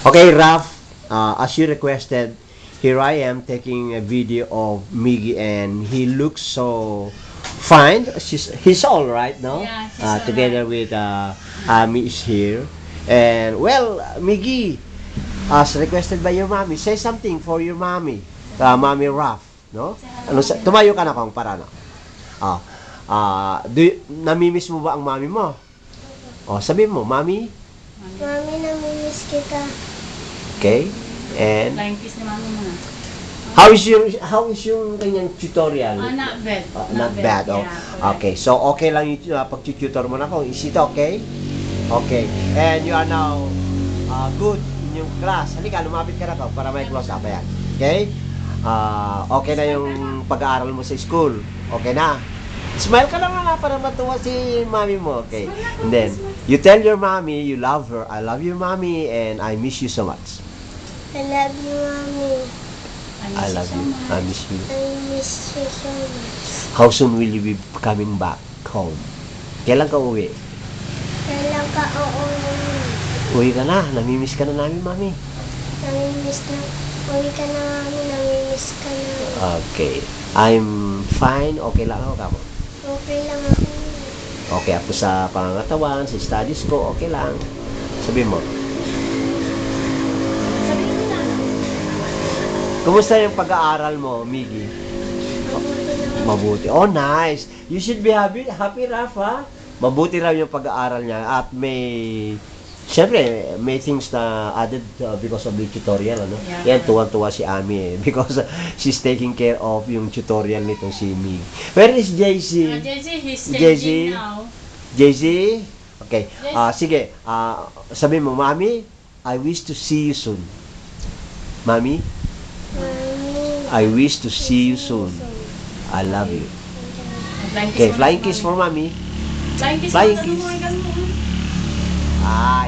Okay, Raf, as you requested, here I am taking a video of Miggy, and he looks so fine. He's all right now. Yeah, he's all Together right. with Ami is here. And well, Miggy, as requested by your mommy, say something for your mommy, mommy Raf, no? Tumayo ka na kung para na. Ah, namimiss mo ba ang mommy mo? Oh, sabi mo, mommy, Mami, namimiss kita. okay? And Flying kiss ni mami mo na. how is yung kanyang tutorial? Not bad. Not bad. Oh. Yeah, Okay. So okay lang yung pag-tutor mo na ko. Is it okay? Okay. And you are now good in yung class. Halika, lumapit ka na to para may close up yan. Okay? Okay na yung pag-aaral mo sa school. Okay na. Smile ka lang na para matuwa si mami mo. Okay. And then, you tell your mommy you love her. I love you, mommy, and I miss you so much. I love you, Mami. I love you. I miss you. I miss you so much. How soon will you be coming back home? Kailan ka uwi? Kailan ka uuwi? Uwi ka na. Namimiss ka na namin, mami. Namimiss na. Uwi ka na, Mami. Namimiss ka na. Okay. I'm fine. Okay lang ako, kamo. Okay lang ako. Okay ako sa pangangatawan, sa studies ko, okay lang. Sabi mo. Sabihin mo na. Kumusta yung pag-aaral mo, Miggy? Mabuti naman. Mabuti. Oh, nice. You should be happy, Rafa. Mabuti raw yung pag-aaral niya at Siyempre, may things na added because of the tutorial, ano? Yeah. Yan, tuwan-tuwa si Ami because she's taking care of yung tutorial nitong si Mig. Where is JC? JC, he's JC? changing now. JC? Okay. Yes. Sige. Sabi mo, Mami, I wish to see you soon. Mami, Mami. I wish to see you soon. I love you. Okay, flying kiss for Mami. Flying kiss. Flying mo, kiss. ganun mo.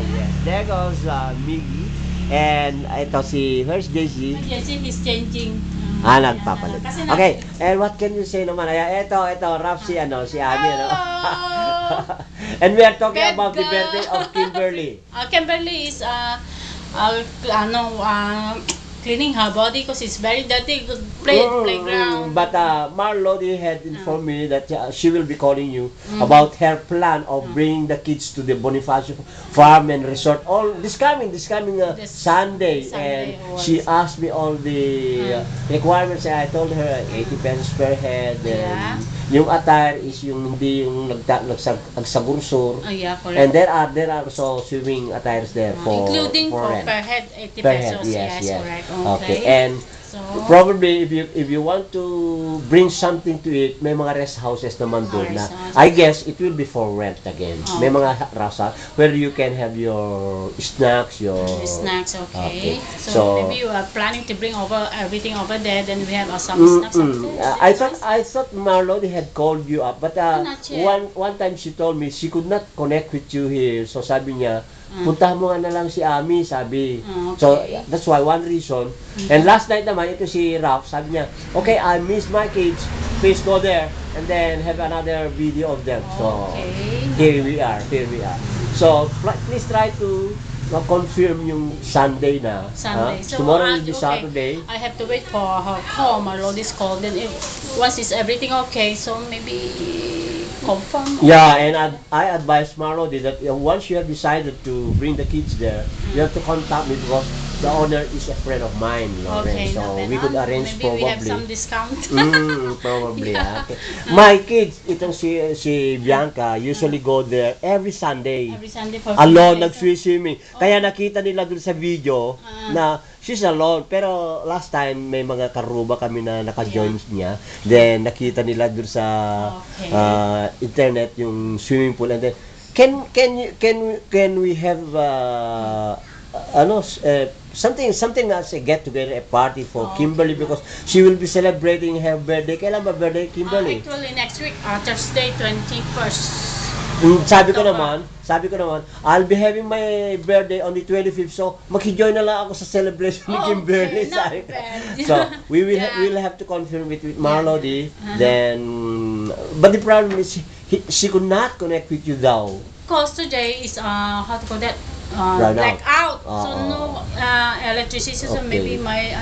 Yes. There goes Miggy. And ito here's JC. JC, he's changing. Nagpapalit. Kasi Okay, and what can you say naman? Ito, Raf, si Ami, ano? Hello! And we are talking Bad about the girl. birthday of Kimberly. Kimberly is cleaning her body because it's very dirty. Playground. But Marlo, they had informed me that she will be calling you about her plan of bringing the kids to the Bonifacio Farm and Resort all this coming This Sunday. Sunday, And was- she asked me all the requirements. I told her 80 pesos per head. And yung attire is yung hindi yung nagsagursur. Yeah, correct. And there are also swimming attires there for including for rent. per head 80 Per head, pesos. yes. Correct. Okay. And So, probably if you want to bring something to it, may mga rest houses naman doon na Rest houses. I guess it will be for rent again. Oh. May mga rasa where you can have your snacks, your snacks, okay. Okay. So, So- maybe you are planning to bring over everything over there, then we have some Mm, snacks. I thought Marlo had called you up, but Not yet. one time she told me she could not connect with you here. So sabi niya, puntahan mo nga na lang si Ami, sabi. Okay. So that's why one reason. And last night naman ito si Ralph, sabi niya, okay, I miss my kids. Please go there and then have another video of them. So Okay. here we are. So please try to confirm yung Sunday na. Sunday. ha? So, Tomorrow will be okay. Saturday. I have to wait for her call, my Lord is called. Then once is everything okay, so maybe confirm. Yeah, and I advise Marlody that once you have decided to bring the kids there, you have to contact me because the owner is a friend of mine, Lauren. Okay, So then, we could arrange maybe we have some probably. discount. Probably. Yeah. Okay. My kids, itong si Bianca, usually go there every Sunday. Every Sunday for Alone, free. nag-swimming. Kaya nakita nila dun sa video na she's alone. Pero last time, may mga karuba kami na naka-join niya. Then, nakita nila dun sa Okay. internet yung swimming pool. And then, can we have something as a get together, a party for Okay. Kimberly because she will be celebrating her birthday. Kailan ba birthday, Kimberly? Actually, next week, Thursday, 21st. Sabi ko naman, I'll be having my birthday on the 25th, so makijoin na lang ako sa celebration ni Kimberly. Okay, not Sabi ko. bad. So, we will Yeah. we'll have to confirm with Marlody. Then, but the problem is, she could not connect with you daw. Because today is, how to call that, Brown black out. Ah, So no electricity. So Okay. maybe my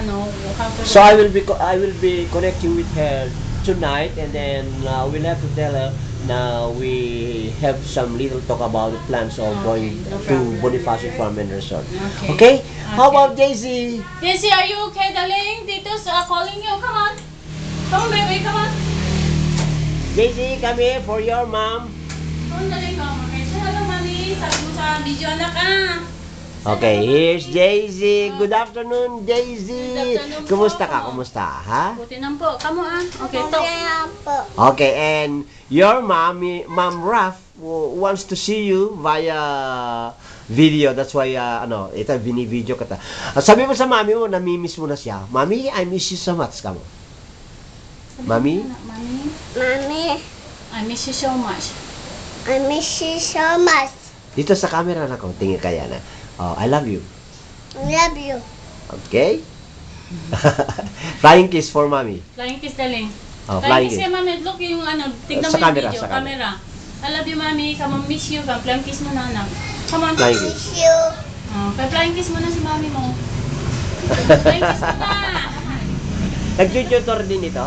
how to So I will be connecting with her tonight, and then we'll have to tell her now we have some little talk about the plans of going no to problem. Bonifacio Farm and Resort. Okay. Okay? How Okay. about Daisy? Daisy, are you okay, darling? Tito's calling you. Come on. Come on, baby. Come on. Daisy, come here for your mom. Come on, darling. Come on. Okay. Say hello, mommy. Sabi mo sa video, anak, Okay, here's Daisy. Good afternoon, Daisy. Good afternoon po. Kumusta ka? Kumusta, ha? Buti nang po. Come on. Okay, talk. Kaya po. Okay, and your Mom Raf wants to see you via video. That's why, ito, bini-video ka ta. Sabi mo sa mami mo, namimiss mo na siya. Mami, I miss you so much. Kamo. Mami? Mommy, Mami, I miss you so much. I miss you so much. Dito sa camera na ko, tingin kaya na. Oh, I love you. I love you. Okay? Flying kiss for mami. Flying kiss, darling. Oh, Flying flying kiss kiss. kay mami. Look yung tignan Sa mo yung camera, video. sa camera. I love you, mami. Come on, miss you. Flying kiss mo na, anak. Come on. Flying kiss. Miss you. Flying kiss mo na si mami mo. Flying kiss mo na. Nag-tutor din ito?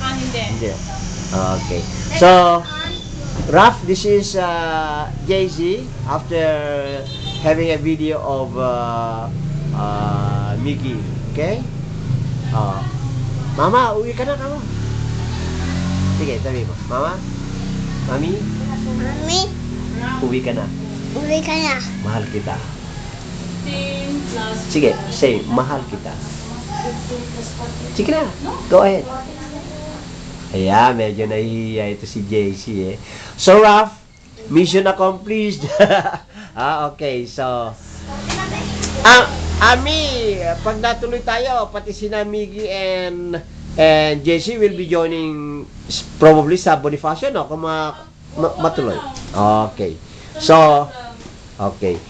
Hindi. Hindi. Okay. So, Raf, this is Jay-Z after having a video of Miggy. Okay? Mama, uwi ka na kamo. Sige, sabi mo. Mama? Mami? Mami, Uwi ka na. uwi ka na. Mahal kita. 15 plus. Sige, say, mahal kita. Sige na. Go ahead. Ayan, medyo nahihiya ito si JC eh. So, Raf, mission accomplished. Okay, so... Ami, pag natuloy tayo, pati si Miggy and JC will be joining probably sa Bonifacio, no? Kung matuloy. Okay. So, okay.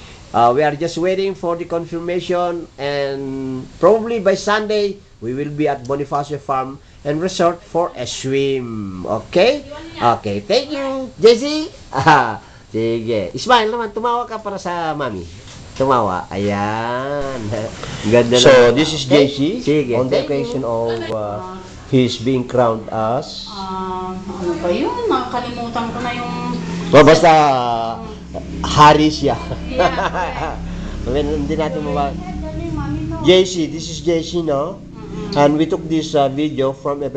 We are just waiting for the confirmation, and probably by Sunday, we will be at Bonifacio Farm and Resort for a swim. Okay? Okay. Thank you, JC. Sige. Ismail naman, tumawa ka para sa mami. Tumawa. Ayan. Ganda So, naman. this is Okay? JC Sige. on the Thank you. occasion of his being crowned as... Ano ba yun? Nakakalimutan ko na yung... Basta, hari siya. Yeah. Hindi natin mababa. Darling, mami, no. JC, this is JC, no? And we took this video from a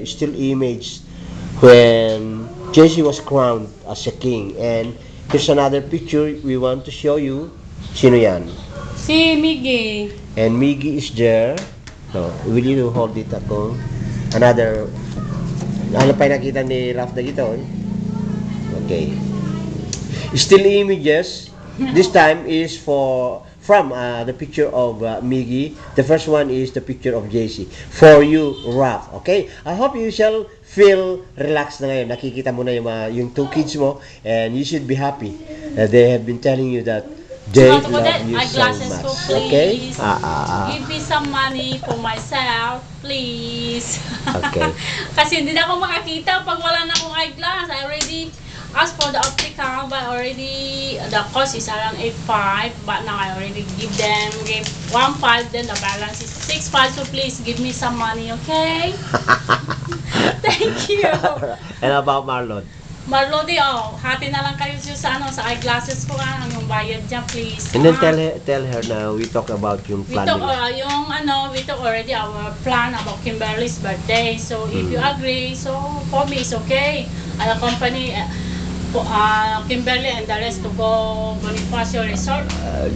still image when JC was crowned as a king. And here's another picture we want to show you. Sino yan? Si Miggy. And Miggy is there. No, will you hold it ako? Another... Ano pa yung nakita ni Raf na gito? Okay. Still images. This time is from the picture of Miggy. The first one is the picture of JC. For you, Raf. Okay? I hope you shall feel relaxed na ngayon. Nakikita mo na yung two kids mo, and you should be happy. They have been telling you that they Not for love that, you my so glasses much. too, please. Okay? Give me some money for myself, please. Okay. Kasi hindi na ako makakita pag wala na akong eyeglass. I already asked for the optical, but already the cost is around 8.5. But now I already give 1.5, then the balance is 6.5. So please give me some money, okay? Thank you. And about Marlon? Marlodi, hati na lang kayo sa eyeglasses ko, yung bayad dyan, please. And then tell her na we talk about yung We plan talk, nila. we talk already our plan about Kimberly's birthday. So if you agree, so for me it's okay. I'll accompany Kimberly and the rest to go Bonifacio Resort.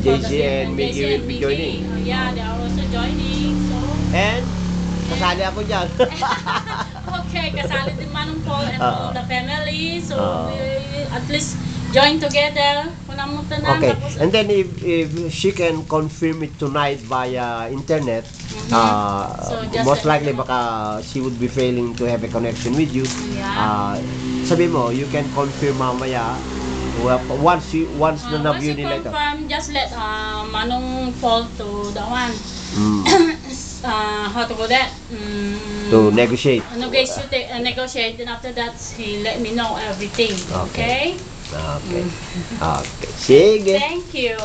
JC and Miggy will be joining. Yeah, they are also joining. So And kasali ako dyan. okay, kasali din Manong Paul and all the family. So Oo. we at least join together. Kunamutan na. Okay. Tapos, And then if she can confirm it tonight via internet, So just most let likely me know. baka she would be failing to have a connection with you. Yeah. Sabi mo, you can confirm mamaya once na once na-view you nila ito. confirm, just let Manong Paul to the one. Mm. How to go that? To negotiate. Negotiate, and after that, he let me know everything. Okay? Okay. Okay. Sige. Thank you.